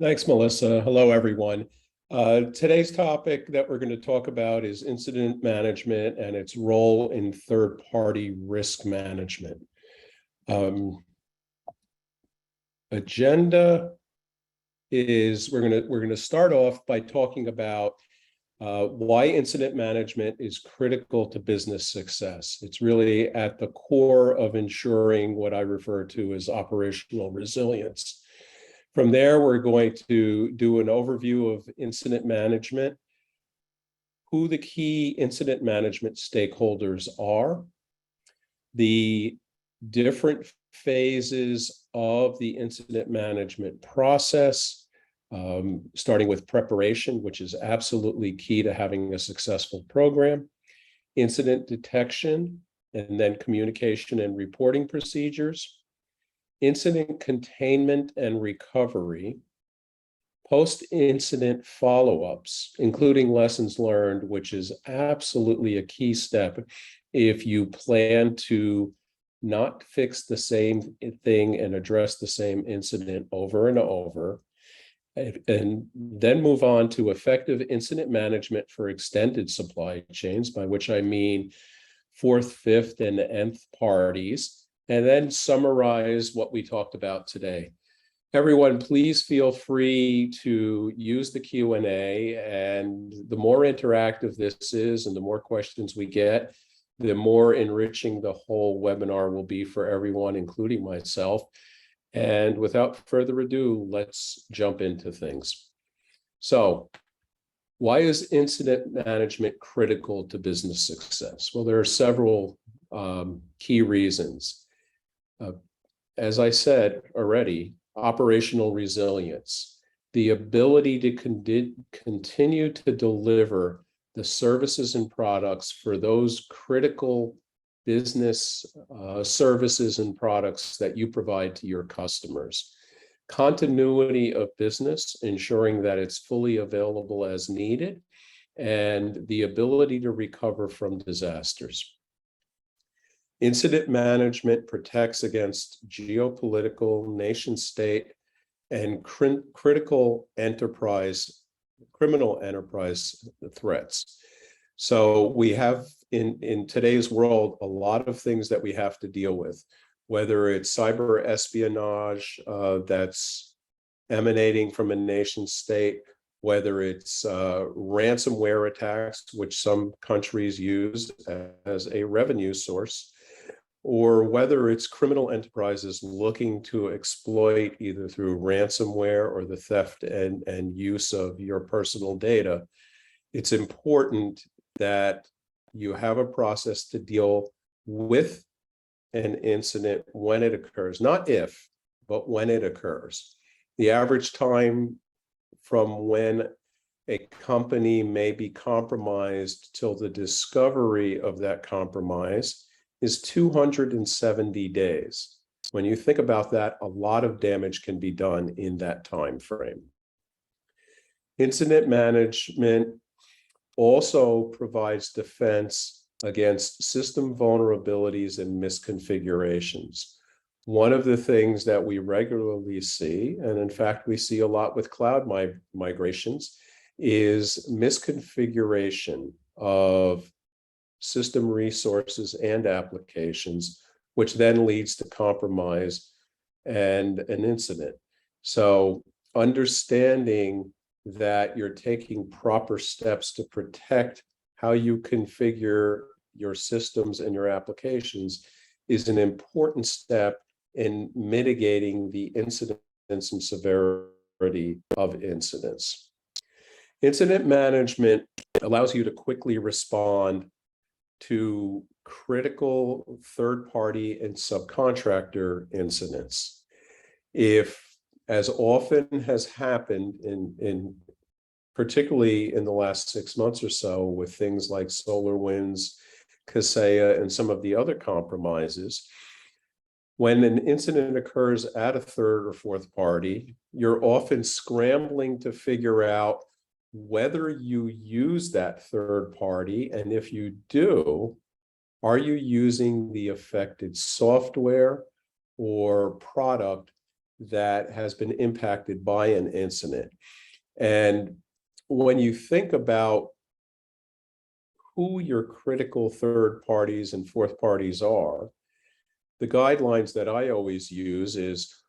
Thanks, Melissa. Hello, everyone. Today's topic that we're going to talk about is incident management and its role in third-party risk management. Agenda is we're going to start off by talking about why incident management is critical to business success. It's really at the core of ensuring what I refer to as operational resilience. From there, we're going to do an overview of incident management, who the key incident management stakeholders are, the different phases of the incident management process, starting with preparation, which is absolutely key to having a successful program, incident detection, and then communication and reporting procedures, incident containment and recovery, post-incident follow-ups, including lessons learned, which is absolutely a key step if you plan to not fix the same thing and address the same incident over and over, and then move on to effective incident management for extended supply chains, by which I mean fourth, fifth, and nth parties, and then summarize what we talked about today. Everyone, please feel free to use the Q&A, and the more interactive this is and the more questions we get, the more enriching the whole webinar will be for everyone, including myself. And without further ado, let's jump into things. So, why is incident management critical to business success? Well, there are several key reasons. As I said already, operational resilience, the ability to continue to deliver the services and products for those critical business services and products that you provide to your customers. Continuity of business, ensuring that it's fully available as needed, and the ability to recover from disasters. Incident management protects against geopolitical, nation-state, and criminal enterprise threats. So we have in today's world a lot of things that we have to deal with, whether it's cyber espionage that's emanating from a nation state, whether it's ransomware attacks, which some countries use as a revenue source, or whether it's criminal enterprises looking to exploit either through ransomware or the theft and use of your personal data. It's important that you have a process to deal with an incident when it occurs, not if, but when it occurs. The average time from when a company may be compromised till the discovery of that compromise is 270 days. When you think about that, a lot of damage can be done in that time frame. Incident management also provides defense against system vulnerabilities and misconfigurations. One of the things that we regularly see, and in fact we see a lot with cloud migrations, is misconfiguration of system resources and applications, which then leads to compromise and an incident. So understanding that you're taking proper steps to protect how you configure your systems and your applications is an important step in mitigating the incidence and severity of incidents. Incident management allows you to quickly respond to critical third-party and subcontractor incidents. If, as often has happened particularly in the last 6 months or so with things like SolarWinds, Kaseya, and some of the other compromises, when an incident occurs at a third or fourth party, you're often scrambling to figure out whether you use that third party, and if you do, are you using the affected software or product that has been impacted by an incident. And when you think about who your critical third parties and fourth parties are, the guidelines that I always use is,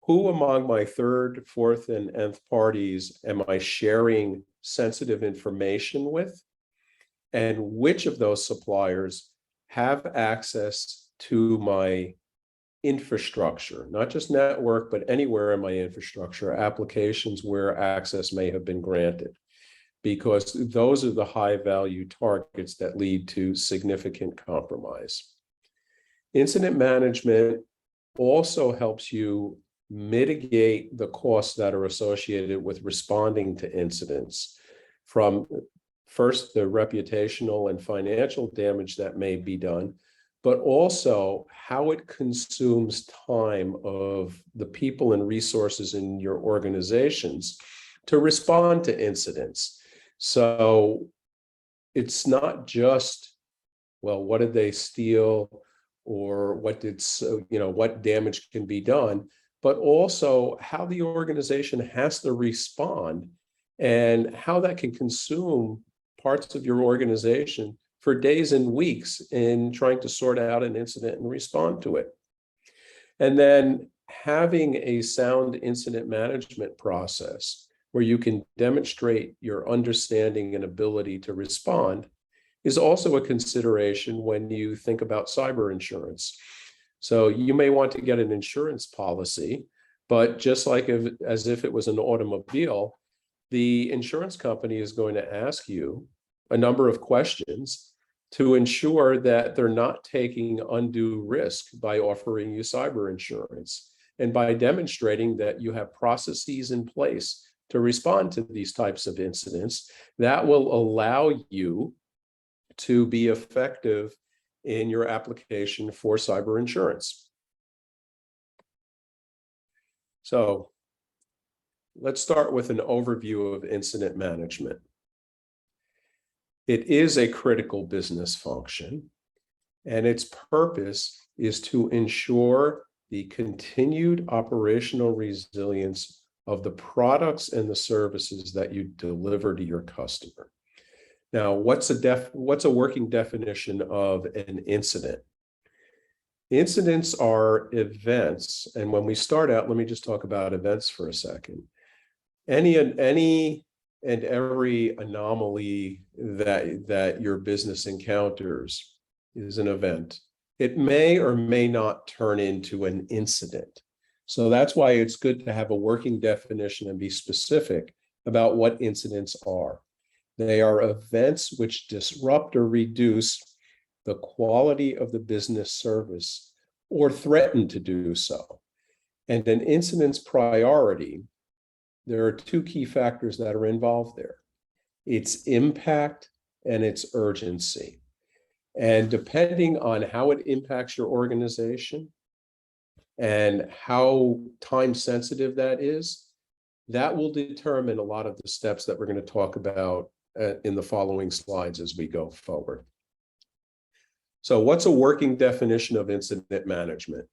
who among my third, fourth, and nth parties am I sharing sensitive information with? And which of those suppliers have access to my infrastructure, not just network, but anywhere in my infrastructure, applications where access may have been granted, because those are the high value targets that lead to significant compromise. Incident management also helps you mitigate the costs that are associated with responding to incidents, from first the reputational and financial damage that may be done, but also how it consumes time of the people and resources in your organizations to respond to incidents. So it's not just, well, what did they steal, or what damage can be done, but also how the organization has to respond and how that can consume parts of your organization for days and weeks in trying to sort out an incident and respond to it. And then having a sound incident management process where you can demonstrate your understanding and ability to respond is also a consideration when you think about cyber insurance. So you may want to get an insurance policy, but just like as if it was an automobile, the insurance company is going to ask you a number of questions to ensure that they're not taking undue risk by offering you cyber insurance, and by demonstrating that you have processes in place to respond to these types of incidents that will allow you to be effective in your application for cyber insurance. So let's start with an overview of incident management. It is a critical business function, and its purpose is to ensure the continued operational resilience of the products and the services that you deliver to your customer. Now, what's a working definition of an incident? Incidents are events, and when we start out, let me just talk about events for a second. Any and every anomaly that your business encounters is an event. It may or may not turn into an incident. So that's why it's good to have a working definition and be specific about what incidents are. They are events which disrupt or reduce the quality of the business service or threaten to do so. And an incident's priority, there are two key factors that are involved there: its impact and its urgency. And depending on how it impacts your organization and how time sensitive that is, that will determine a lot of the steps that we're going to talk about in the following slides as we go forward. So what's a working definition of incident management?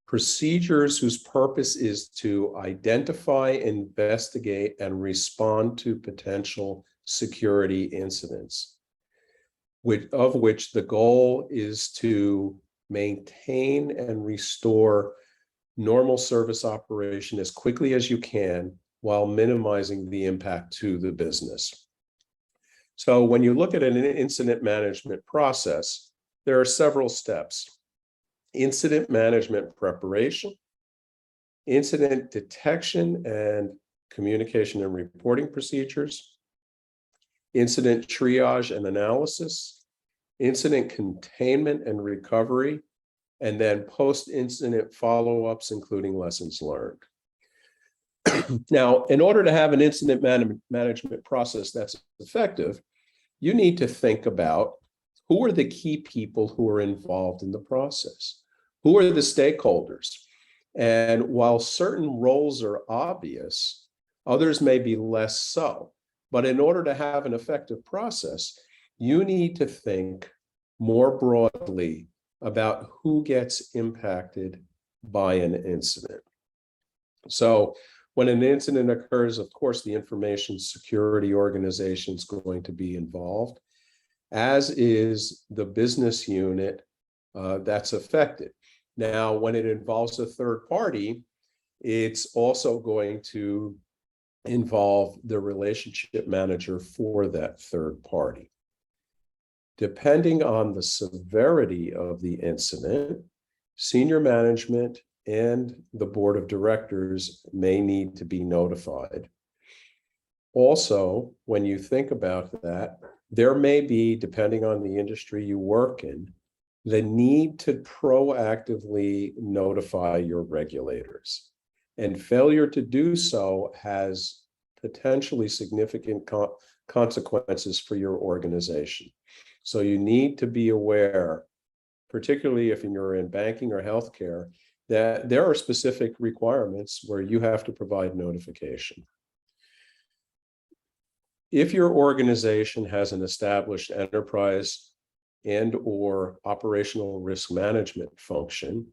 Procedures whose purpose is to identify, investigate, and respond to potential security incidents, of which the goal is to maintain and restore normal service operation as quickly as you can while minimizing the impact to the business. So when you look at an incident management process, there are several steps: incident management preparation, incident detection and communication and reporting procedures, incident triage and analysis, incident containment and recovery, and then post-incident follow-ups, including lessons learned. Now, in order to have an incident management process that's effective, you need to think about who are the key people who are involved in the process? Who are the stakeholders? And while certain roles are obvious, others may be less so. But in order to have an effective process, you need to think more broadly about who gets impacted by an incident. So when an incident occurs, of course, the information security organization is going to be involved, as is the business unit that's affected. Now, when it involves a third party, it's also going to involve the relationship manager for that third party. Depending on the severity of the incident, senior management and the board of directors may need to be notified. Also, when you think about that, there may be, depending on the industry you work in, the need to proactively notify your regulators. And failure to do so has potentially significant consequences for your organization. So you need to be aware, particularly if you're in banking or healthcare, that there are specific requirements where you have to provide notification. If your organization has an established enterprise and or operational risk management function,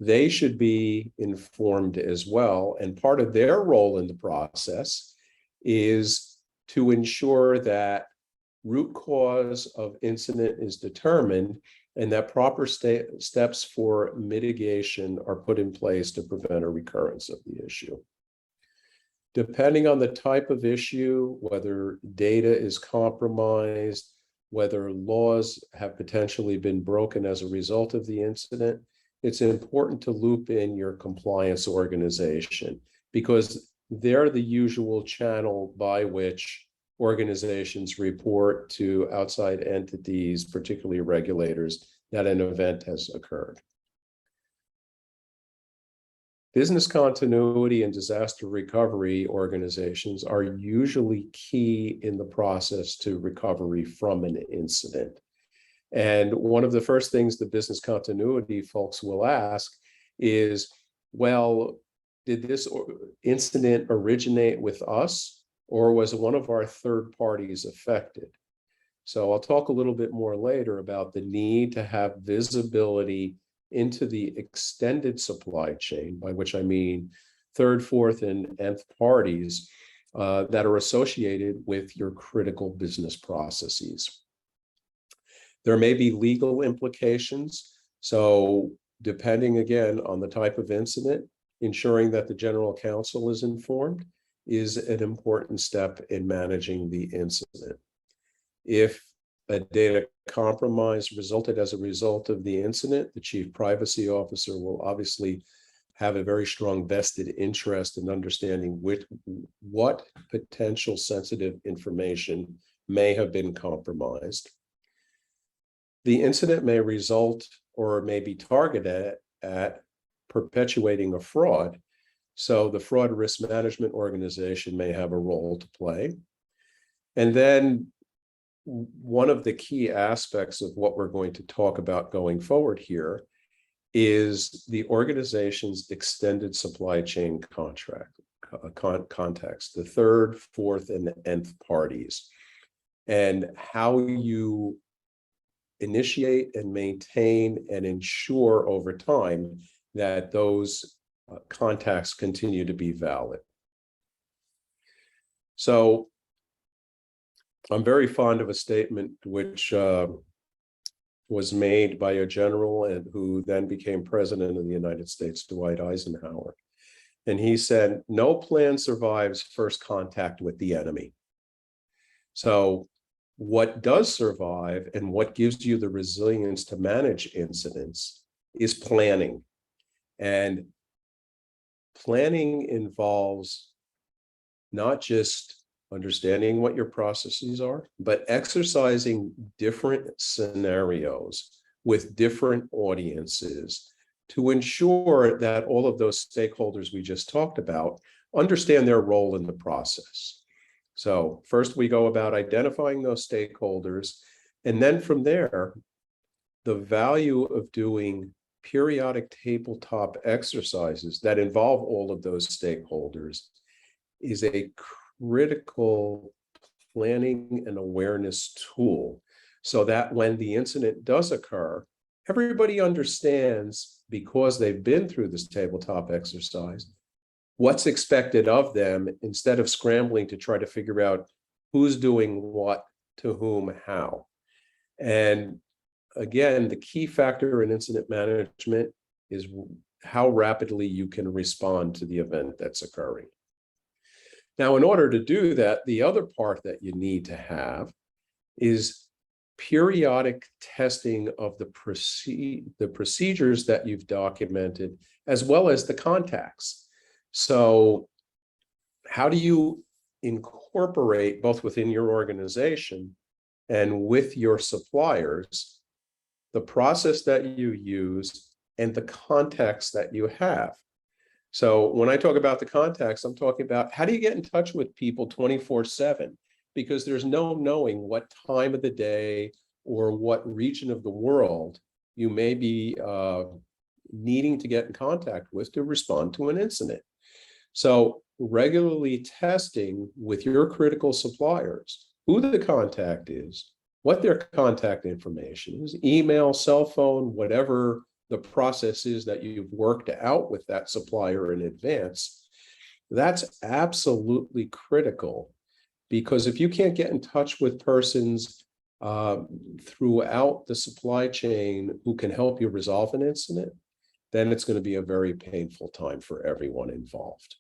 they should be informed as well. And part of their role in the process is to ensure that root cause of incident is determined and that proper steps for mitigation are put in place to prevent a recurrence of the issue. Depending on the type of issue, whether data is compromised, whether laws have potentially been broken as a result of the incident, it's important to loop in your compliance organization because they're the usual channel by which organizations report to outside entities, particularly regulators, that an event has occurred. Business continuity and disaster recovery organizations are usually key in the process to recovery from an incident. And one of the first things the business continuity folks will ask is, well, did this incident originate with us, or was one of our third parties affected? So I'll talk a little bit more later about the need to have visibility into the extended supply chain, by which I mean third, fourth, and nth parties that are associated with your critical business processes. There may be legal implications. So depending again on the type of incident, ensuring that the general counsel is informed is an important step in managing the incident. If a data compromise resulted as a result of the incident, the chief privacy officer will obviously have a very strong vested interest in understanding what potential sensitive information may have been compromised. The incident may result or may be targeted at perpetuating a fraud. So the fraud risk management organization may have a role to play. And then one of the key aspects of what we're going to talk about going forward here is the organization's extended supply chain context, the third, fourth, and nth parties, and how you initiate and maintain and ensure over time that those contacts continue to be valid. So I'm very fond of a statement which was made by a general and who then became president of the United States, Dwight Eisenhower. And he said, no plan survives first contact with the enemy. So what does survive and what gives you the resilience to manage incidents is planning. And planning involves not just understanding what your processes are, but exercising different scenarios with different audiences to ensure that all of those stakeholders we just talked about understand their role in the process. So first we go about identifying those stakeholders, and then from there, the value of doing periodic tabletop exercises that involve all of those stakeholders is a critical planning and awareness tool, so that when the incident does occur, everybody understands, because they've been through this tabletop exercise, what's expected of them instead of scrambling to try to figure out who's doing what to whom, how. And again, the key factor in incident management is how rapidly you can respond to the event that's occurring. Now, in order to do that, the other part that you need to have is periodic testing of the procedures that you've documented, as well as the contacts. So how do you incorporate both within your organization and with your suppliers the process that you use and the contacts that you have? So when I talk about the contacts, I'm talking about how do you get in touch with people 24/7? Because there's no knowing what time of the day or what region of the world you may be needing to get in contact with to respond to an incident. So regularly testing with your critical suppliers who the contact is, what their contact information is, email, cell phone, whatever the process is that you've worked out with that supplier in advance, that's absolutely critical. Because if you can't get in touch with persons throughout the supply chain who can help you resolve an incident, then it's going to be a very painful time for everyone involved.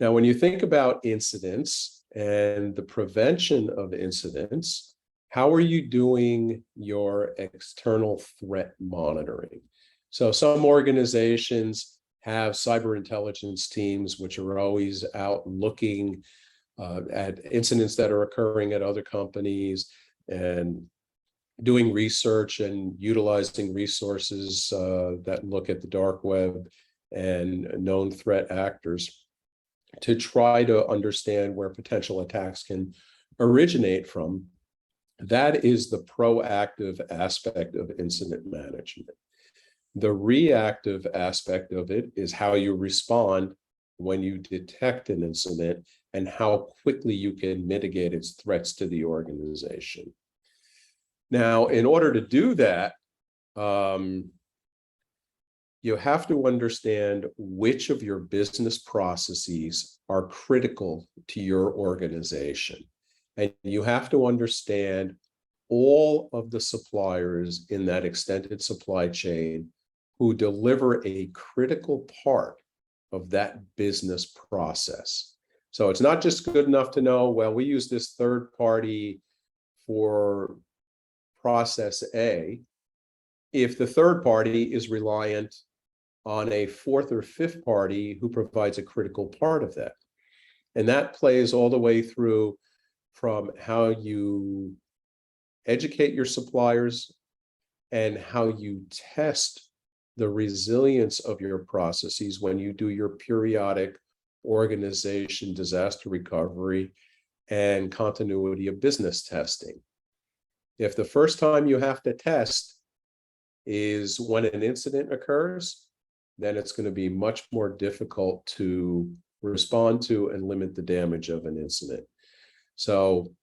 Now, when you think about incidents and the prevention of incidents, how are you doing your external threat monitoring? So some organizations have cyber intelligence teams, which are always out looking at incidents that are occurring at other companies and doing research and utilizing resources that look at the dark web and known threat actors to try to understand where potential attacks can originate from. That is the proactive aspect of incident management. The reactive aspect of it is how you respond when you detect an incident and how quickly you can mitigate its threats to the organization. Now, in order to do that, you have to understand which of your business processes are critical to your organization. And you have to understand all of the suppliers in that extended supply chain who deliver a critical part of that business process. So it's not just good enough to know, well, we use this third party for process A, if the third party is reliant on a fourth or fifth party who provides a critical part of that. And that plays all the way through from how you educate your suppliers and how you test the resilience of your processes when you do your periodic organization disaster recovery and continuity of business testing. If the first time you have to test is when an incident occurs, then it's going to be much more difficult to respond to and limit the damage of an incident. So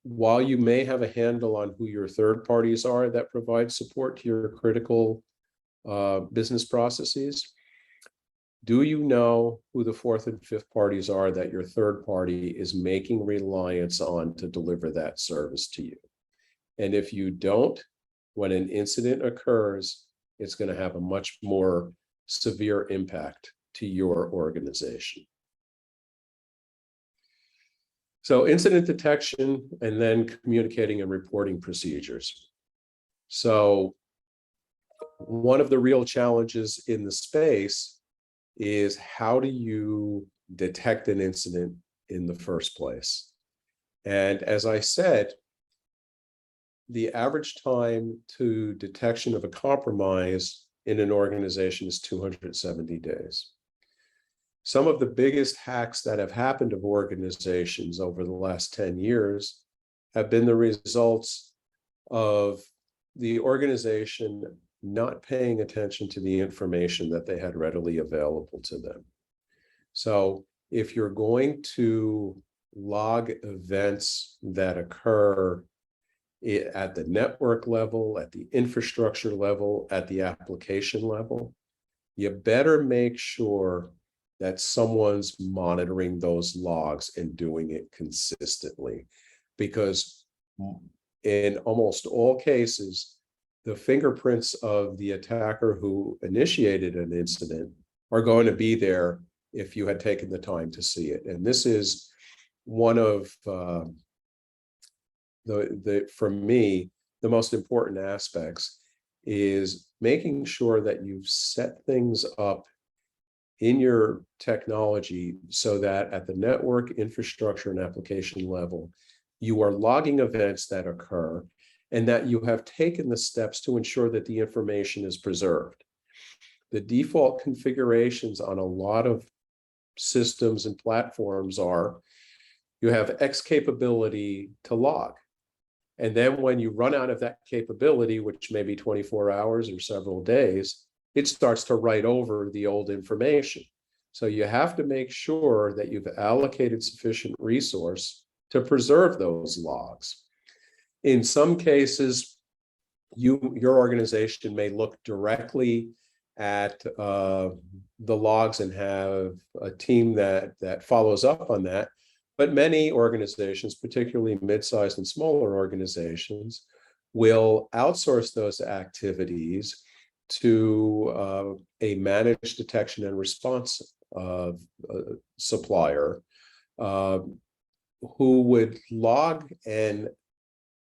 while you may have a handle on who your third parties are that provide support to your critical business processes, do you know who the fourth and fifth parties are that your third party is making reliance on to deliver that service to you? And if you don't, when an incident occurs, it's going to have a much more severe impact to your organization. So incident detection and then communicating and reporting procedures. So one of the real challenges in the space is how do you detect an incident in the first place? And as I said, the average time to detection of a compromise in an organization is 270 days. Some of the biggest hacks that have happened of organizations over the last 10 years have been the results of the organization not paying attention to the information that they had readily available to them. So if you're going to log events that occur at the network level, at the infrastructure level, at the application level, you better make sure that someone's monitoring those logs and doing it consistently. Because in almost all cases, the fingerprints of the attacker who initiated an incident are going to be there if you had taken the time to see it. And this is one of for me, the most important aspects is making sure that you've set things up in your technology so that at the network, infrastructure, and application level, you are logging events that occur and that you have taken the steps to ensure that the information is preserved. The default configurations on a lot of systems and platforms are you have X capability to log. And then when you run out of that capability, which may be 24 hours or several days, it starts to write over the old information. So you have to make sure that you've allocated sufficient resource to preserve those logs. In some cases, your organization may look directly at the logs and have a team that follows up on that. But many organizations, particularly mid-sized and smaller organizations, will outsource those activities to a managed detection and response supplier who would log and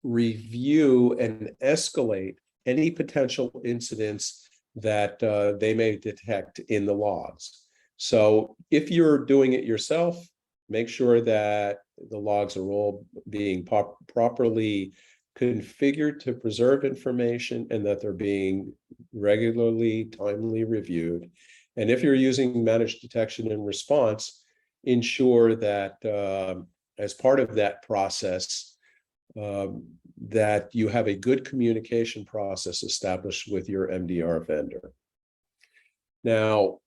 review and escalate any potential incidents that they may detect in the logs. So if you're doing it yourself, make sure that the logs are all being properly configured to preserve information and that they're being regularly, timely reviewed. And if you're using managed detection and response, ensure that as part of that process, that you have a good communication process established with your MDR vendor. Now,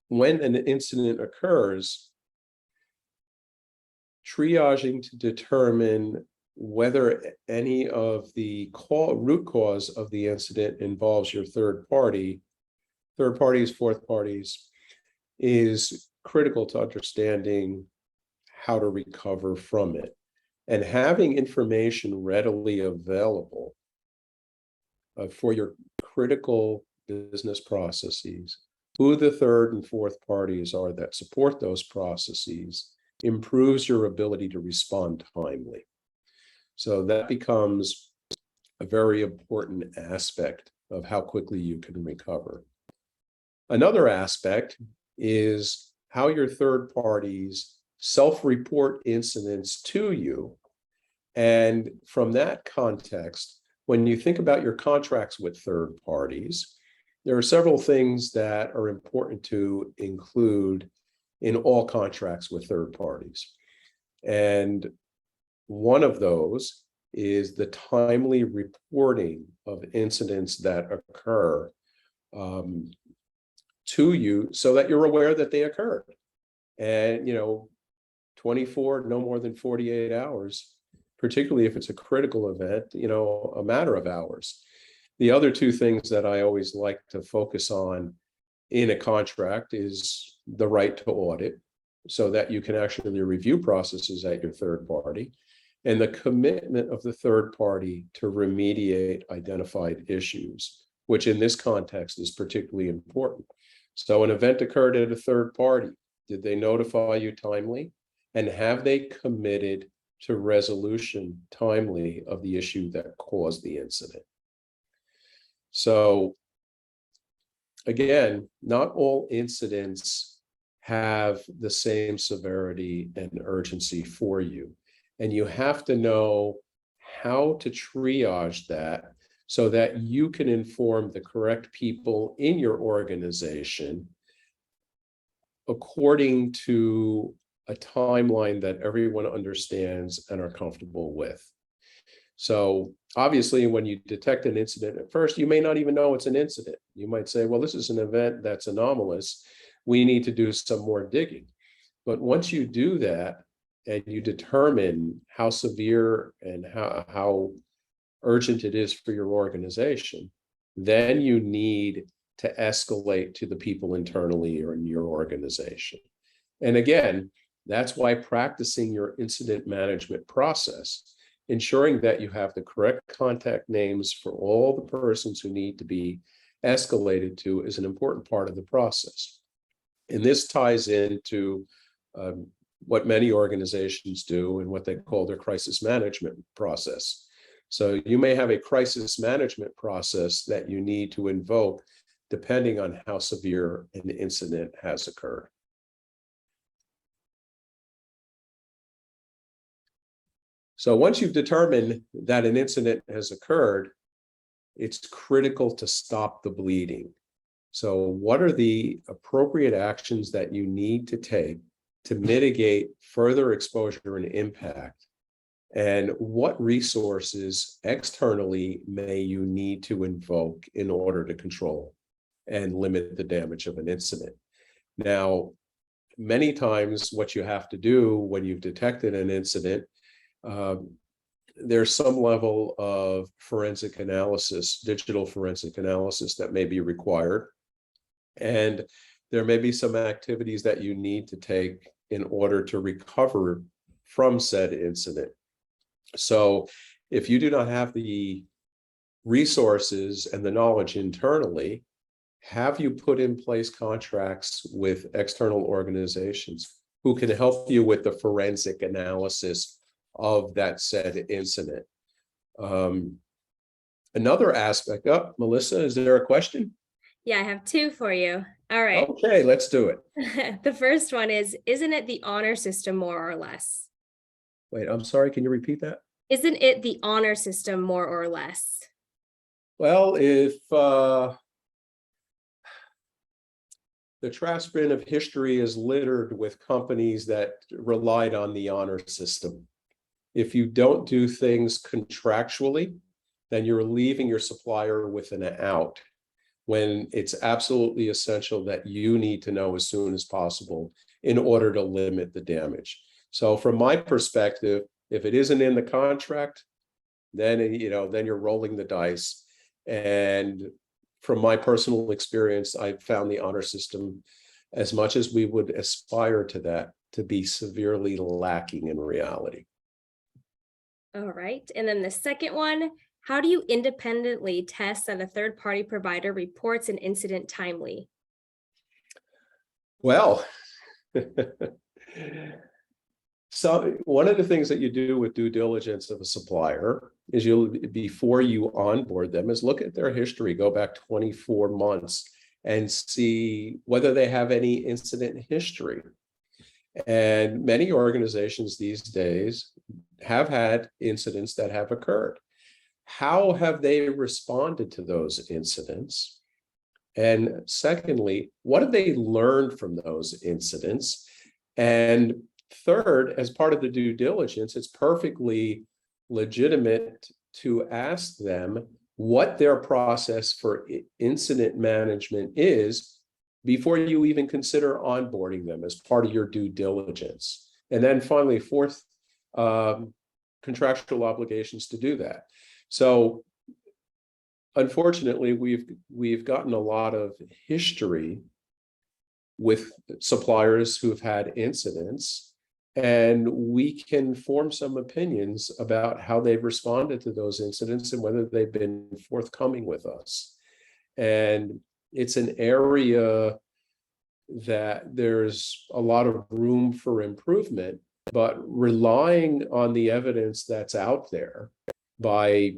when an incident occurs, triaging to determine whether any of the root cause of the incident involves your third parties, fourth parties, is critical to understanding how to recover from it. And having information readily available for your critical business processes, who the third and fourth parties are that support those processes, improves your ability to respond timely. So that becomes a very important aspect of how quickly you can recover. Another aspect is how your third parties self-report incidents to you. And from that context, when you think about your contracts with third parties, there are several things that are important to include in all contracts with third parties. And one of those is the timely reporting of incidents that occur to you so that you're aware that they occurred. And, 24, no more than 48 hours, particularly if it's a critical event, a matter of hours. The other two things that I always like to focus on in a contract is the right to audit, so that you can actually review processes at your third party, and the commitment of the third party to remediate identified issues, which in this context is particularly important. So an event occurred at a third party. Did they notify you timely? And have they committed to resolution timely of the issue that caused the incident? So again, not all incidents have the same severity and urgency for you. And you have to know how to triage that so that you can inform the correct people in your organization according to a timeline that everyone understands and are comfortable with. So obviously, when you detect an incident at first, you may not even know it's an incident. You might say, well, this is an event that's anomalous. We need to do some more digging. But once you do that and you determine how severe and how urgent it is for your organization, then you need to escalate to the people internally or in your organization. And again, that's why practicing your incident management process, ensuring that you have the correct contact names for all the persons who need to be escalated to, is an important part of the process. And this ties into what many organizations do and what they call their crisis management process. So you may have a crisis management process that you need to invoke depending on how severe an incident has occurred. So once you've determined that an incident has occurred, it's critical to stop the bleeding. So what are the appropriate actions that you need to take to mitigate further exposure and impact? And what resources externally may you need to invoke in order to control and limit the damage of an incident? Now, many times what you have to do when you've detected an incident, there's some level of forensic analysis, digital forensic analysis that may be required. And there may be some activities that you need to take in order to recover from said incident. So if you do not have the resources and the knowledge internally, have you put in place contracts with external organizations who can help you with the forensic analysis of that said incident? Another aspect, Melissa, is there a question? Yeah, I have two for you. All right. Okay, let's do it. The first one is, isn't it the honor system more or less? Wait, I'm sorry, can you repeat that? Isn't it the honor system more or less? Well, if the trash bin of history is littered with companies that relied on the honor system. If you don't do things contractually, then you're leaving your supplier with an out, when it's absolutely essential that you need to know as soon as possible in order to limit the damage. So from my perspective, if it isn't in the contract, then then you're rolling the dice. And from my personal experience, I've found the honor system, as much as we would aspire to that, to be severely lacking in reality. All right. And then the second one, how do you independently test that a third-party provider reports an incident timely? Well, so one of the things that you do with due diligence of a supplier is before you onboard them, is look at their history, go back 24 months and see whether they have any incident history. And many organizations these days have had incidents that have occurred. How have they responded to those incidents? And secondly, what have they learned from those incidents? And third, as part of the due diligence, it's perfectly legitimate to ask them what their process for incident management is before you even consider onboarding them as part of your due diligence. And then finally, fourth, contractual obligations to do that. So unfortunately, we've gotten a lot of history with suppliers who've had incidents, and we can form some opinions about how they've responded to those incidents and whether they've been forthcoming with us. And it's an area that there's a lot of room for improvement, but relying on the evidence that's out there by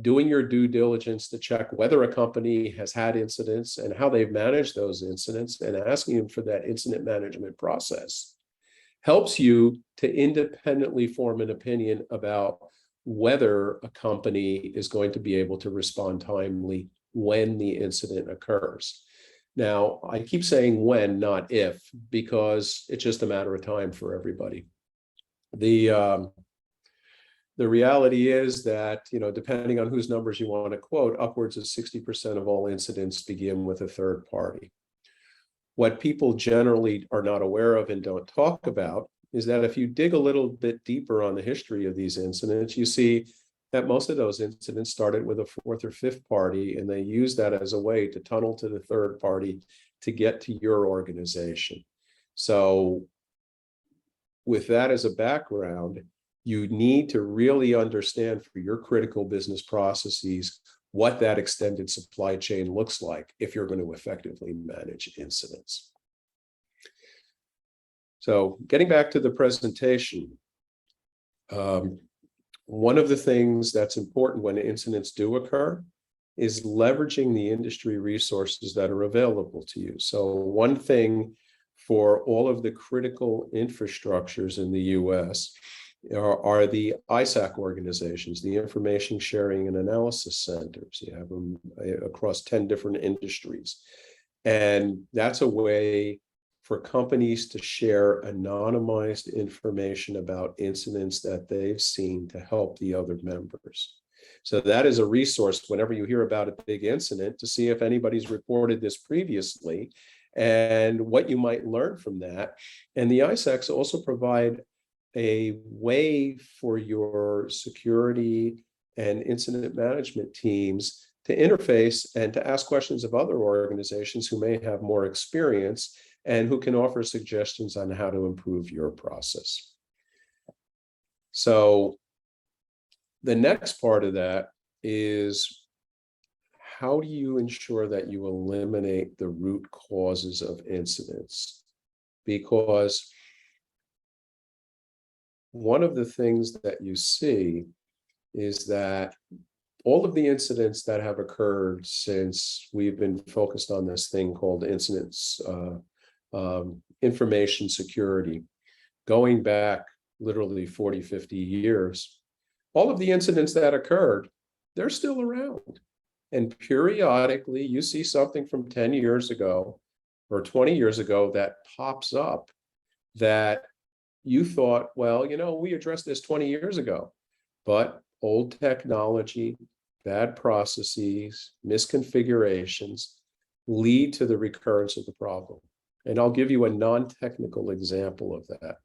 doing your due diligence to check whether a company has had incidents and how they've managed those incidents, and asking them for that incident management process, helps you to independently form an opinion about whether a company is going to be able to respond timely when the incident occurs. Now, I keep saying when, not if, because it's just a matter of time for everybody. The reality is that, depending on whose numbers you want to quote, upwards of 60% of all incidents begin with a third party. What people generally are not aware of and don't talk about is that if you dig a little bit deeper on the history of these incidents, you see that most of those incidents started with a fourth or fifth party, and they use that as a way to tunnel to the third party to get to your organization. So with that as a background, you need to really understand for your critical business processes what that extended supply chain looks like if you're going to effectively manage incidents. So getting back to the presentation, one of the things that's important when incidents do occur is leveraging the industry resources that are available to you. So one thing for all of the critical infrastructures in the US are the ISAC organizations, the Information Sharing and Analysis Centers. You have them across 10 different industries. And that's a way for companies to share anonymized information about incidents that they've seen to help the other members. So that is a resource whenever you hear about a big incident to see if anybody's reported this previously and what you might learn from that. And the ISACs also provide a way for your security and incident management teams to interface and to ask questions of other organizations who may have more experience and who can offer suggestions on how to improve your process. So the next part of that is, how do you ensure that you eliminate the root causes of incidents? Because one of the things that you see is that all of the incidents that have occurred since we've been focused on this thing called incidents, information security, going back literally 40, 50 years, all of the incidents that occurred, they're still around. And periodically you see something from 10 years ago or 20 years ago that pops up that you thought, well, you know, we addressed this 20 years ago, but old technology, bad processes, misconfigurations lead to the recurrence of the problem. And I'll give you a non-technical example of that.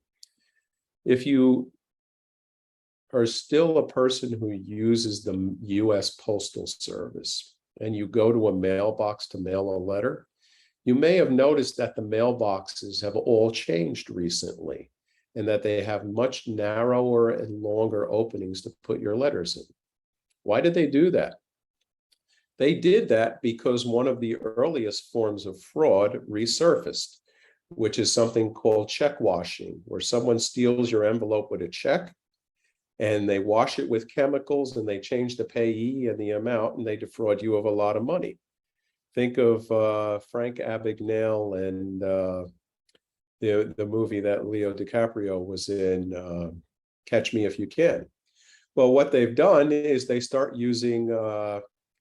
If you are still a person who uses the US Postal Service and you go to a mailbox to mail a letter, you may have noticed that the mailboxes have all changed recently and that they have much narrower and longer openings to put your letters in. Why did they do that? They did that because one of the earliest forms of fraud resurfaced, which is something called check washing, where someone steals your envelope with a check and they wash it with chemicals and they change the payee and the amount and they defraud you of a lot of money. Think of Frank Abagnale and the movie that Leo DiCaprio was in, Catch Me If You Can. Well, what they've done is they start using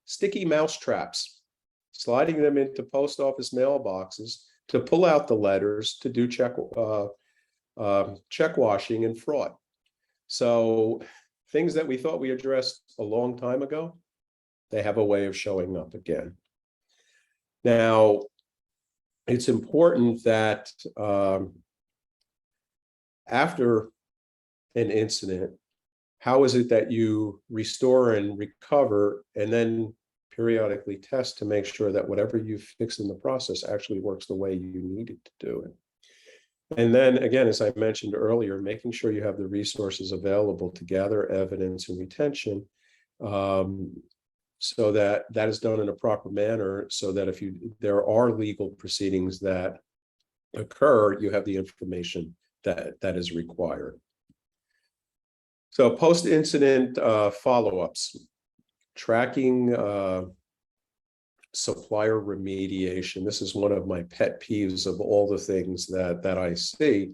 sticky mouse traps, sliding them into post office mailboxes to pull out the letters to do check washing and fraud. So things that we thought we addressed a long time ago, they have a way of showing up again. Now, it's important that after an incident, how is it that you restore and recover and then periodically test to make sure that whatever you fix in the process actually works the way you need it to do it? And then again, as I mentioned earlier, making sure you have the resources available to gather evidence and retention, so that that is done in a proper manner, so that if there are legal proceedings that occur, you have the information that is required. So post-incident follow-ups, tracking supplier remediation. This is one of my pet peeves of all the things that I see,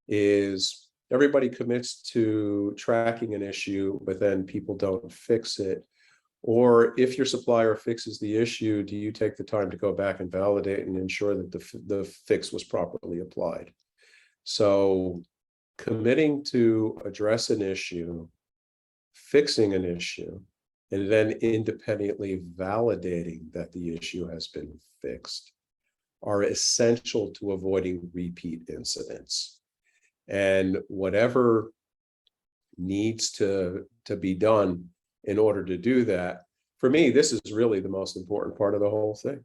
is everybody commits to tracking an issue, but then people don't fix it. Or if your supplier fixes the issue, do you take the time to go back and validate and ensure that the fix was properly applied? So committing to address an issue, fixing an issue, and then independently validating that the issue has been fixed are essential to avoiding repeat incidents. And whatever needs to be done in order to do that, for me, this is really the most important part of the whole thing.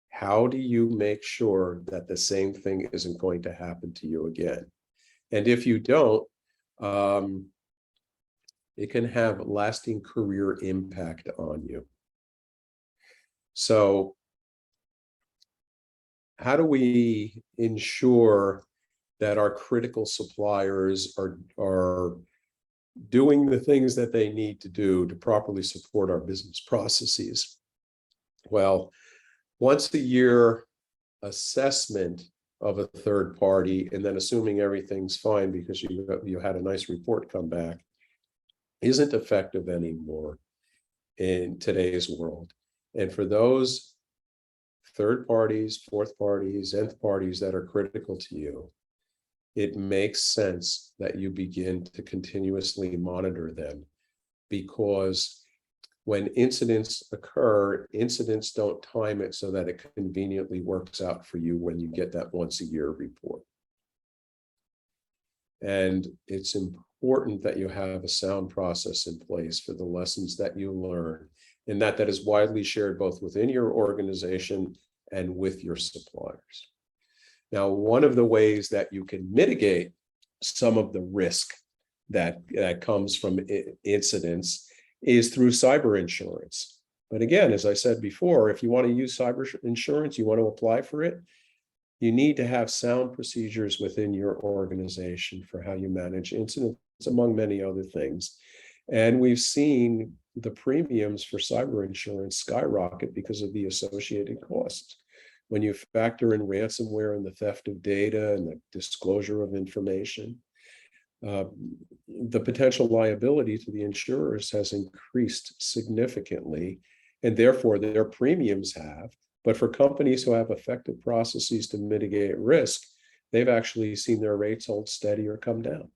How do you make sure that the same thing isn't going to happen to you again? And if you don't, it can have lasting career impact on you. So how do we ensure that our critical suppliers are doing the things that they need to do to properly support our business processes? Well, once a year assessment of a third party, and then assuming everything's fine because you had a nice report come back, isn't effective anymore in today's world. And for those third parties, fourth parties, nth parties that are critical to you, it makes sense that you begin to continuously monitor them, because when incidents occur, incidents don't time it so that it conveniently works out for you when you get that once a year report. And it's important that you have a sound process in place for the lessons that you learn, and that is widely shared both within your organization and with your suppliers. Now, one of the ways that you can mitigate some of the risk that comes from incidents is through cyber insurance. But again, as I said before, if you want to use cyber insurance, you want to apply for it, you need to have sound procedures within your organization for how you manage incidents, among many other things. And we've seen the premiums for cyber insurance skyrocket because of the associated costs. When you factor in ransomware and the theft of data and the disclosure of information, the potential liability to the insurers has increased significantly, and therefore their premiums have. But for companies who have effective processes to mitigate risk, they've actually seen their rates hold steady or come down.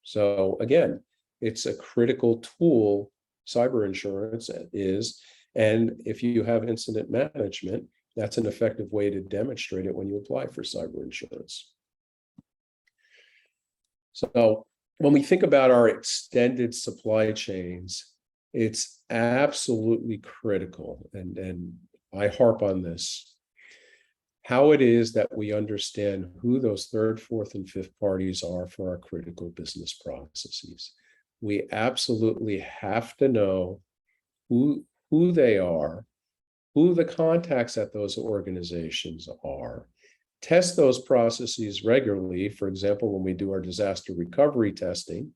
So again, it's a critical tool, cyber insurance is, and if you have incident management, that's an effective way to demonstrate it when you apply for cyber insurance. So when we think about our extended supply chains, it's absolutely critical, and I harp on this, how it is that we understand who those third, fourth, and fifth parties are for our critical business processes. We absolutely have to know who they are, who the contacts at those organizations are, test those processes regularly, for example, when we do our disaster recovery testing,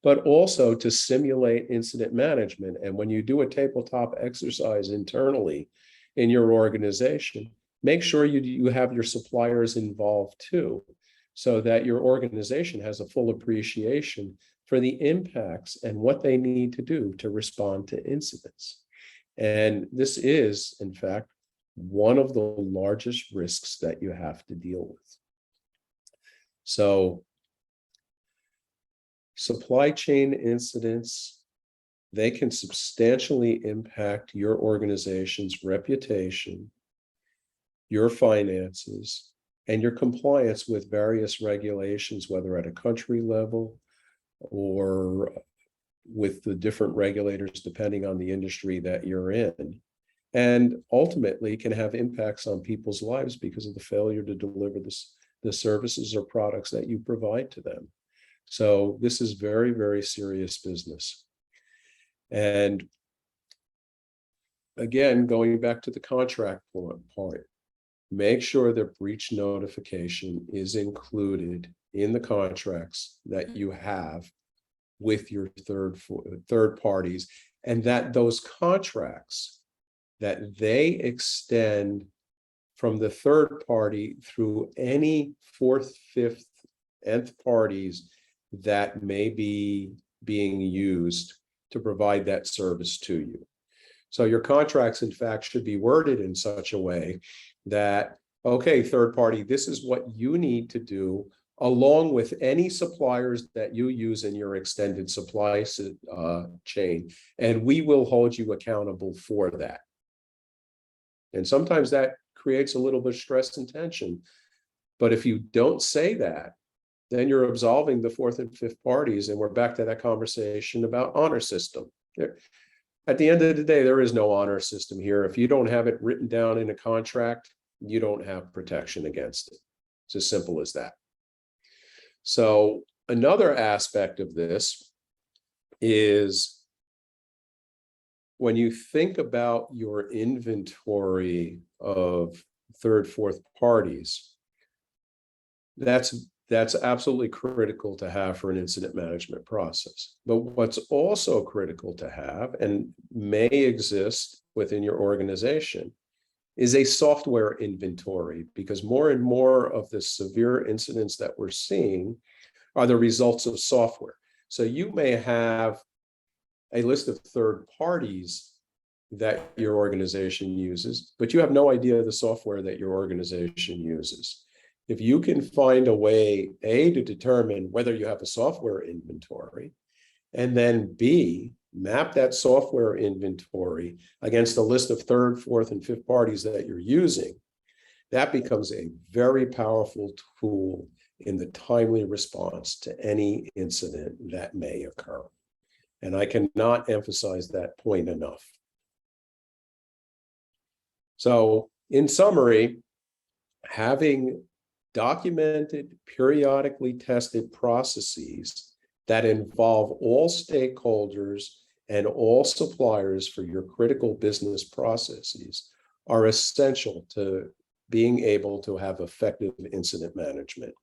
but also to simulate incident management. And when you do a tabletop exercise internally in your organization, make sure you have your suppliers involved too, so that your organization has a full appreciation for the impacts and what they need to do to respond to incidents. And this is, in fact, one of the largest risks that you have to deal with. So, supply chain incidents, they can substantially impact your organization's reputation, your finances, and your compliance with various regulations, whether at a country level or with the different regulators, depending on the industry that you're in. And ultimately can have impacts on people's lives because of the failure to deliver the services or products that you provide to them. So this is very, very serious business. And again, going back to the contract part, make sure that breach notification is included in the contracts that you have with your third parties, and that those contracts, that they extend from the third party through any fourth, fifth, nth parties that may be being used to provide that service to you. So your contracts, in fact, should be worded in such a way that, okay, third party, this is what you need to do along with any suppliers that you use in your extended supply chain, and we will hold you accountable for that. And sometimes that creates a little bit of stress and tension. But if you don't say that, then you're absolving the fourth and fifth parties, and we're back to that conversation about honor system. At the end of the day, there is no honor system here. If you don't have it written down in a contract, you don't have protection against it. It's as simple as that. So another aspect of this is when you think about your inventory of third, fourth parties, that's absolutely critical to have for an incident management process. But what's also critical to have, and may exist within your organization, is a software inventory, because more and more of the severe incidents that we're seeing are the results of software. So you may have a list of third parties that your organization uses, but you have no idea the software that your organization uses. If you can find a way, A, to determine whether you have a software inventory, and then B, map that software inventory against a list of third, fourth, and fifth parties that you're using, that becomes a very powerful tool in the timely response to any incident that may occur. And I cannot emphasize that point enough. So, in summary, having documented, periodically tested processes that involve all stakeholders and all suppliers for your critical business processes are essential to being able to have effective incident management.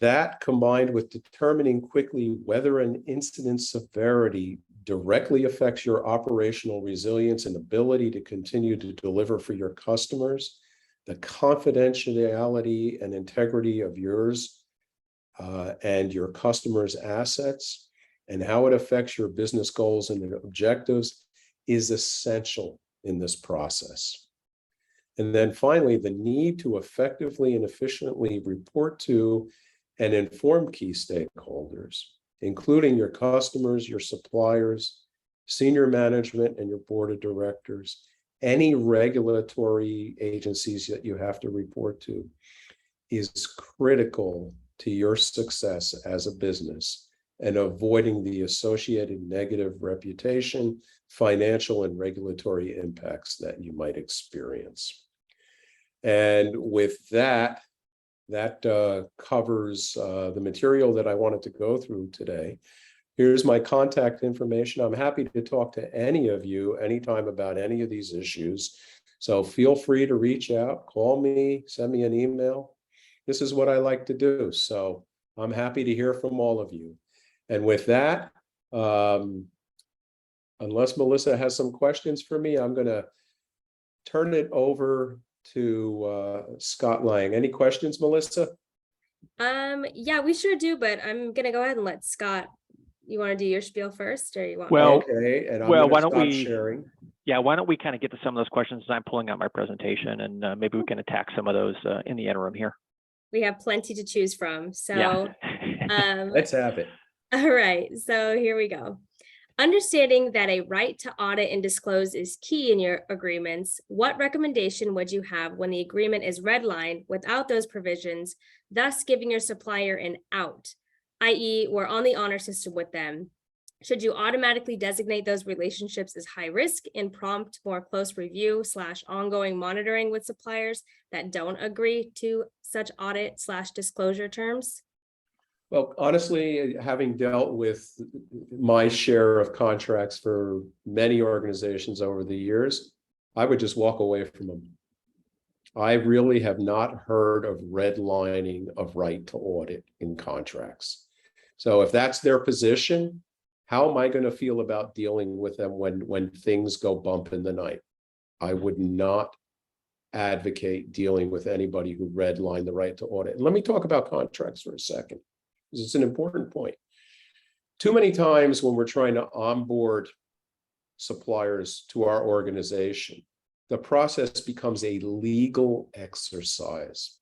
That, combined with determining quickly whether an incident severity directly affects your operational resilience and ability to continue to deliver for your customers, the confidentiality and integrity of yours and your customers' assets, and how it affects your business goals and objectives, is essential in this process. And then finally, the need to effectively and efficiently report to and inform key stakeholders, including your customers, your suppliers, senior management, and your board of directors, any regulatory agencies that you have to report to, is critical to your success as a business and avoiding the associated negative reputation, financial, and regulatory impacts that you might experience. And with that, covers the material that I wanted to go through today. Here's my contact information. I'm happy to talk to any of you anytime about any of these issues. So feel free to reach out, call me, send me an email. This is what I like to do. So I'm happy to hear from all of you. And with that, unless Melissa has some questions for me, I'm going to turn it over to Scott Lang. Any questions, Melissa? Yeah, we sure do, but I'm gonna go ahead and let Scott. You want to do your spiel first, or you want? Well, okay, and I'm well, gonna why don't stop we sharing? Yeah, why don't we kind of get to some of those questions as I'm pulling out my presentation, and maybe we can attack some of those in the interim here. We have plenty to choose from, so yeah. Let's have it. All right, so here we go. Understanding that a right to audit and disclose is key in your agreements, what recommendation would you have when the agreement is redlined without those provisions, thus giving your supplier an out, i.e., we're on the honor system with them? Should you automatically designate those relationships as high risk and prompt more close review / ongoing monitoring with suppliers that don't agree to such audit / disclosure terms? Well, honestly, having dealt with my share of contracts for many organizations over the years, I would just walk away from them. I really have not heard of redlining of right to audit in contracts. So if that's their position, how am I going to feel about dealing with them when things go bump in the night? I would not advocate dealing with anybody who redlined the right to audit. And let me talk about contracts for a second, because it's an important point. Too many times when we're trying to onboard suppliers to our organization, the process becomes a legal exercise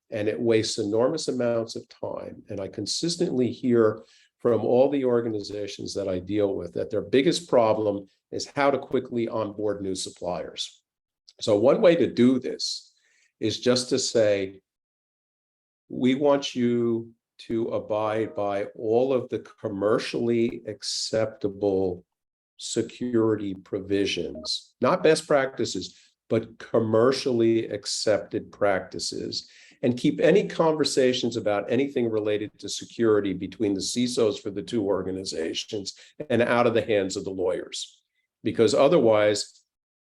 and it wastes enormous amounts of time. And I consistently hear from all the organizations that I deal with that their biggest problem is how to quickly onboard new suppliers. So one way to do this is just to say, we want you to abide by all of the commercially acceptable security provisions, not best practices, but commercially accepted practices, and keep any conversations about anything related to security between the CISOs for the two organizations and out of the hands of the lawyers. Because otherwise,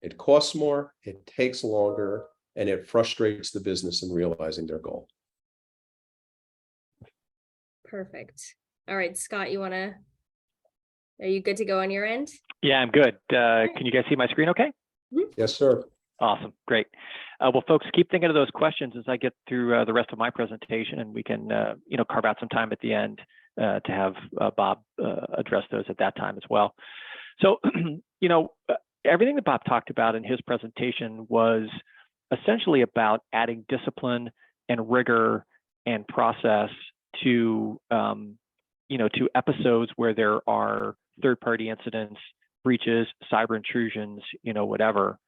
it costs more, it takes longer, and it frustrates the business in realizing their goal. Perfect. All right, Scott, are you good to go on your end? Yeah, I'm good. Can you guys see my screen okay? Yes, sir. Awesome, great. Well, folks, keep thinking of those questions as I get through the rest of my presentation, and we can, carve out some time at the end to have Bob address those at that time as well. So, everything that Bob talked about in his presentation was essentially about adding discipline and rigor and process to, to episodes where there are third-party incidents, breaches, cyber intrusions, whatever.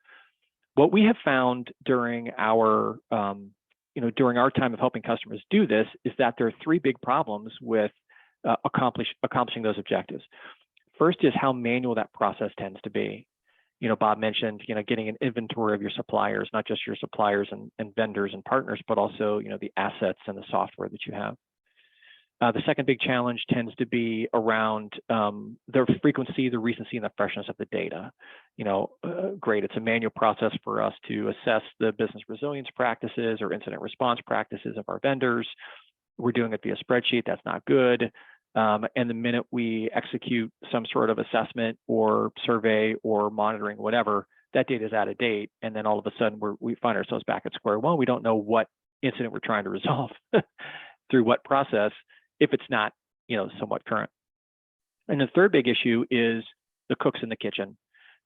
What we have found during our, during our time of helping customers do this is that there are three big problems with accomplishing those objectives. First is how manual that process tends to be. Bob mentioned, getting an inventory of your suppliers, not just your suppliers and vendors and partners, but also, the assets and the software that you have. The second big challenge tends to be around the frequency, the recency, and the freshness of the data. Great, it's a manual process for us to assess the business resilience practices or incident response practices of our vendors. We're doing it via spreadsheet, that's not good. And the minute we execute some sort of assessment or survey or monitoring, whatever, that data is out of date. And then all of a sudden we find ourselves back at square one. We don't know what incident we're trying to resolve through what process if it's not, somewhat current. And the third big issue is the cooks in the kitchen.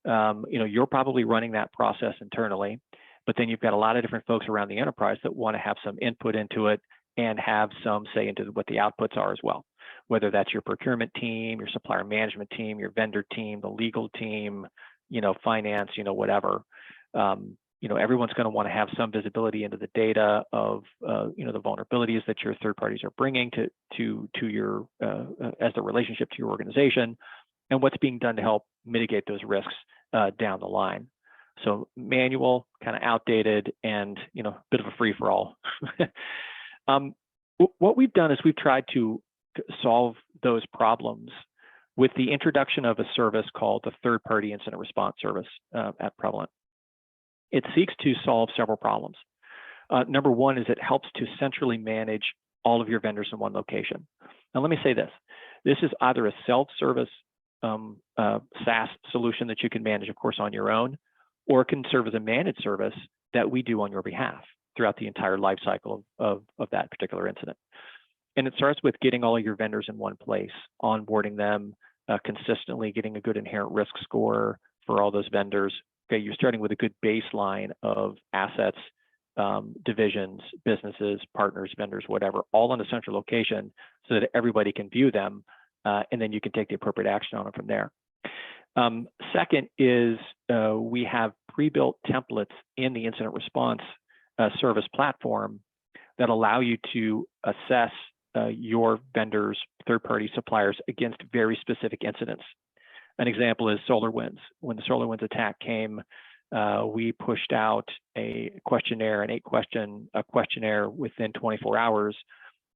You're probably running that process internally, but then you've got a lot of different folks around the enterprise that want to have some input into it and have some say into what the outputs are as well. Whether that's your procurement team, your supplier management team, your vendor team, the legal team, finance, whatever. Everyone's going to want to have some visibility into the data of, the vulnerabilities that your third parties are bringing to your as the relationship to your organization, and what's being done to help mitigate those risks down the line. So manual, kind of outdated, and a bit of a free for all. What we've done is we've tried to solve those problems with the introduction of a service called the third-party incident response service at Prevalent. It seeks to solve several problems. Number one is it helps to centrally manage all of your vendors in one location. Now, let me say this. This is either a self-service SaaS solution that you can manage, of course, on your own, or it can serve as a managed service that we do on your behalf throughout the entire life cycle of that particular incident. And it starts with getting all of your vendors in one place, onboarding them consistently, getting a good inherent risk score for all those vendors. Okay, you're starting with a good baseline of assets, divisions, businesses, partners, vendors, whatever, all in a central location so that everybody can view them, and then you can take the appropriate action on them from there. Second is we have pre-built templates in the incident response service platform that allow you to assess your vendors, third-party suppliers against very specific incidents. An example is SolarWinds. When the SolarWinds attack came, we pushed out a questionnaire, an 8-question questionnaire within 24 hours,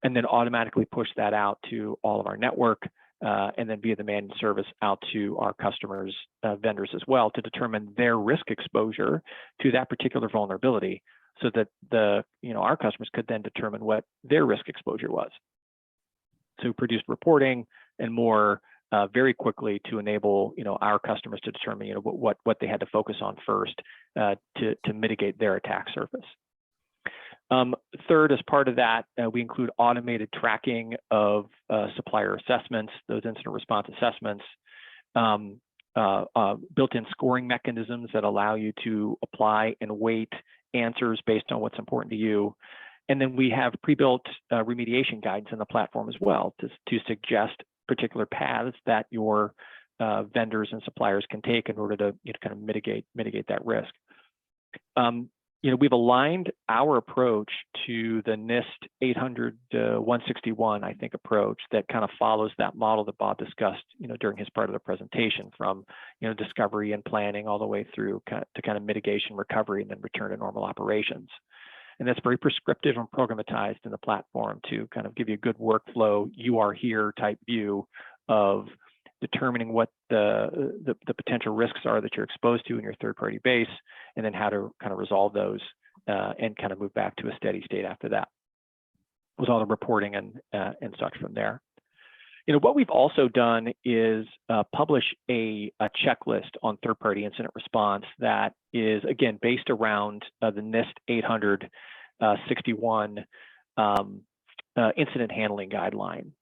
and then automatically pushed that out to all of our network, and then via the managed service out to our customers, vendors as well, to determine their risk exposure to that particular vulnerability, so that our customers could then determine what their risk exposure was. So produced reporting and more very quickly to enable our customers to determine what they had to focus on first to mitigate their attack surface. Third, as part of that, we include automated tracking of supplier assessments, those incident response assessments, built-in scoring mechanisms that allow you to apply and weight answers based on what's important to you. And then we have pre-built remediation guides in the platform as well to suggest particular paths that your vendors and suppliers can take in order to kind of mitigate that risk. we've aligned our approach to the NIST 800-161, I think, approach that kind of follows that model that Bob discussed, during his part of the presentation, from, discovery and planning all the way through to kind of mitigation, recovery, and then return to normal operations. And that's very prescriptive and programmatized in the platform to kind of give you a good workflow, you are here type view of determining what the potential risks are that you're exposed to in your third-party base, and then how to kind of resolve those and kind of move back to a steady state after that, with all the reporting and such from there. What we've also done is publish a checklist on third-party incident response that is, again, based around the NIST 800-61 incident handling guideline.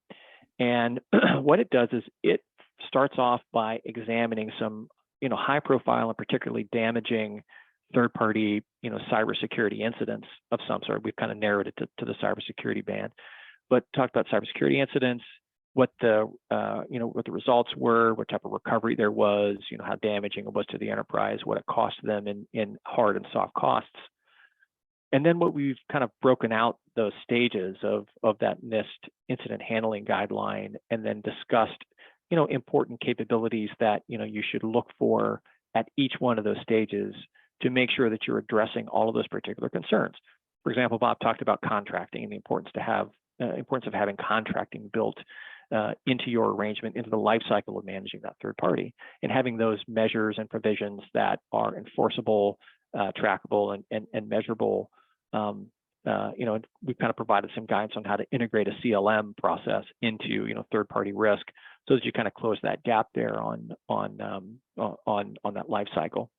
And what it does is it starts off by examining some, high-profile and particularly damaging third-party, cybersecurity incidents of some sort. We've kind of narrowed it to the cybersecurity band, but talked about cybersecurity incidents, what the, what the results were, what type of recovery there was, how damaging it was to the enterprise, what it cost them in hard and soft costs. And then what we've kind of broken out those stages of that NIST incident handling guideline, and then discussed, important capabilities that, you should look for at each one of those stages to make sure that you're addressing all of those particular concerns. For example, Bob talked about contracting and the importance of having contracting built into your arrangement, into the life cycle of managing that third party, and having those measures and provisions that are enforceable, trackable, and measurable. And we've kind of provided some guidance on how to integrate a CLM process into, third-party risk, so that you kind of close that gap there on that life cycle.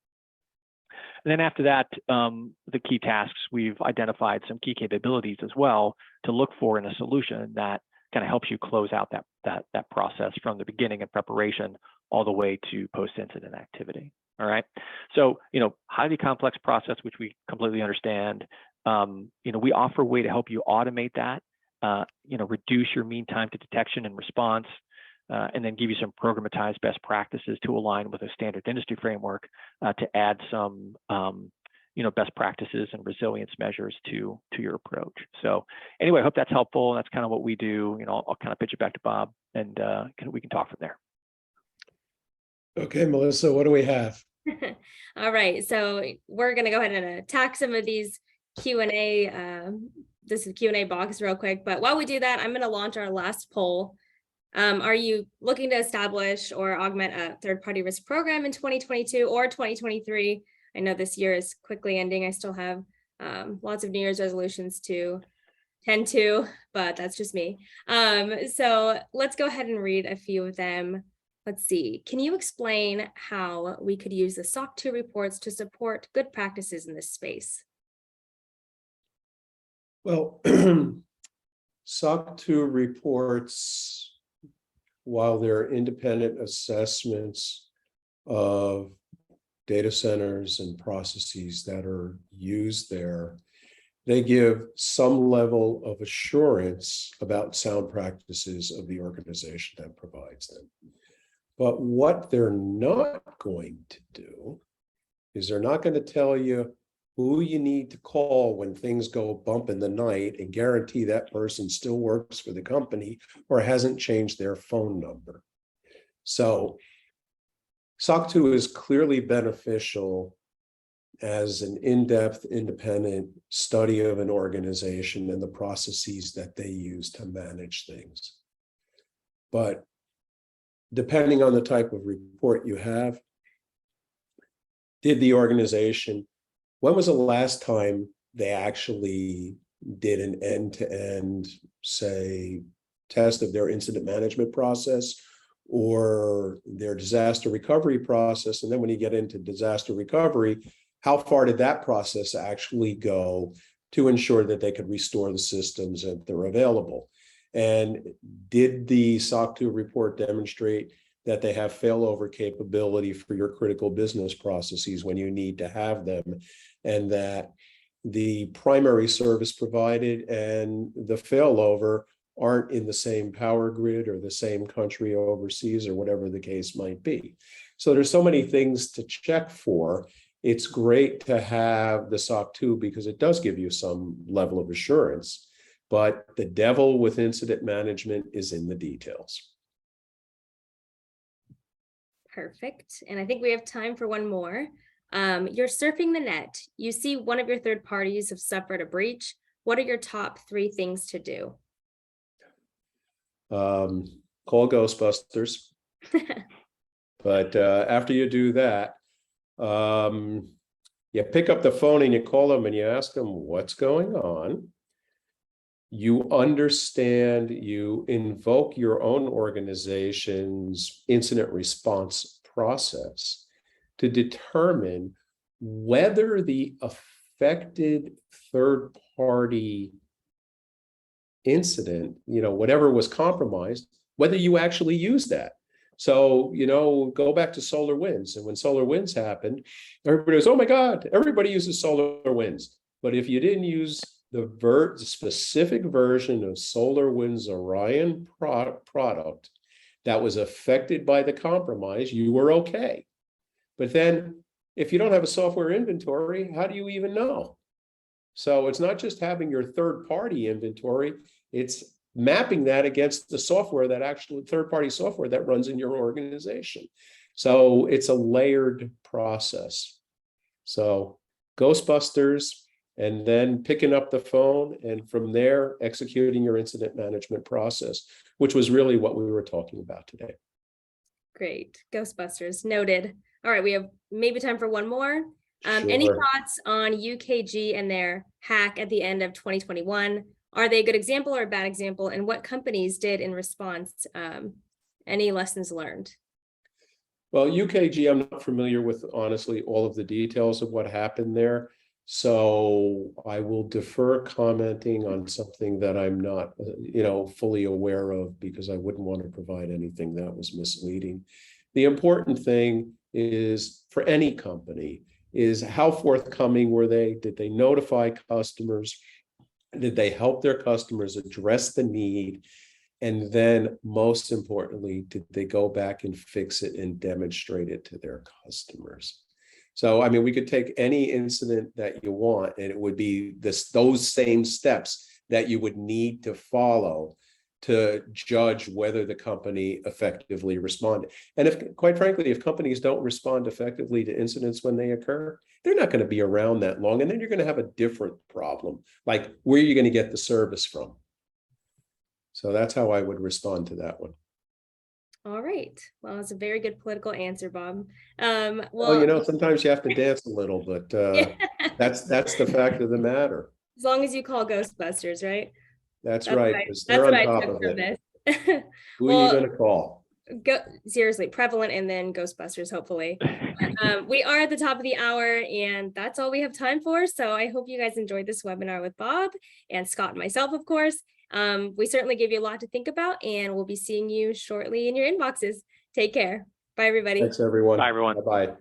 And then after that, the key tasks, we've identified some key capabilities as well to look for in a solution that kind of helps you close out that process from the beginning of preparation all the way to post-incident activity. All right. So, highly complex process, which we completely understand. We offer a way to help you automate that, reduce your mean time to detection and response, and then give you some programmatized best practices to align with a standard industry framework to add some, best practices and resilience measures to your approach. So anyway, I hope that's helpful. That's kind of what we do. I'll kind of pitch it back to Bob, and we can talk from there. Okay, Melissa, what do we have? All right, so we're going to go ahead and attack some of these Q&A. This is Q&A box real quick, but while we do that, I'm going to launch our last poll. Are you looking to establish or augment a third-party risk program in 2022 or 2023? I know this year is quickly ending. I still have lots of New Year's resolutions to tend to, but that's just me. So let's go ahead and read a few of them. Let's see. Can you explain how we could use the SOC 2 reports to support good practices in this space? Well, SOC 2 reports, while they're independent assessments of data centers and processes that are used there, they give some level of assurance about sound practices of the organization that provides them. But what they're not going to do is they're not going to tell you who you need to call when things go bump in the night and guarantee that person still works for the company or hasn't changed their phone number. So SOC 2 is clearly beneficial as an in-depth, independent study of an organization and the processes that they use to manage things. But depending on the type of report you have, when was the last time they actually did an end-to-end, say, test of their incident management process or their disaster recovery process? And then when you get into disaster recovery, how far did that process actually go to ensure that they could restore the systems that they're available? And did the SOC 2 report demonstrate that they have failover capability for your critical business processes when you need to have them, and that the primary service provided and the failover aren't in the same power grid or the same country overseas or whatever the case might be? So there's so many things to check for, it's great to have the SOC 2 because it does give you some level of assurance, but the devil with incident management is in the details. Perfect. And I think we have time for one more. You're surfing the net. You see one of your third parties have suffered a breach. What are your top 3 things to do? Call Ghostbusters. But after you do that, you pick up the phone and you call them and you ask them what's going on. You understand, you invoke your own organization's incident response process to determine whether the affected third party incident, whatever was compromised, whether you actually use that. So, go back to SolarWinds. And when SolarWinds happened, everybody was, oh my God, everybody uses SolarWinds. But if you didn't use the specific version of SolarWinds Orion product that was affected by the compromise, you were okay. But then if you don't have a software inventory, how do you even know? So it's not just having your third-party inventory, it's mapping that against the software that actually third-party software that runs in your organization. So it's a layered process. So Ghostbusters, and then picking up the phone, and from there executing your incident management process, which was really what we were talking about today. Great. Ghostbusters. Noted. All right. We have maybe time for one more. Any Sure. thoughts on UKG and their hack at the end of 2021? Are they a good example or a bad example? And what companies did in response? Any lessons learned? Well, UKG, I'm not familiar with, honestly, all of the details of what happened there. So I will defer commenting on something that I'm not, fully aware of, because I wouldn't want to provide anything that was misleading. The important thing is, for any company, is how forthcoming were they? Did they notify customers? Did they help their customers address the need? And then, most importantly, did they go back and fix it and demonstrate it to their customers? So, I mean, we could take any incident that you want, and it would be those same steps that you would need to follow to judge whether the company effectively responded. And if, quite frankly, if companies don't respond effectively to incidents when they occur, they're not going to be around that long. And then you're going to have a different problem, like where are you going to get the service from? So that's how I would respond to that one. All right. Well, it's a very good political answer, Bob. Well, sometimes you have to dance a little, but that's the fact of the matter. As long as you call Ghostbusters, right? That's right. That's They're what on I top took of from it. this. Who are you going to call? Seriously, prevalent, and then Ghostbusters, hopefully. We are at the top of the hour, and that's all we have time for. So I hope you guys enjoyed this webinar with Bob and Scott and myself, of course. We certainly gave you a lot to think about, and we'll be seeing you shortly in your inboxes. Take care. Bye, everybody. Thanks, everyone. Bye, everyone. Bye-bye.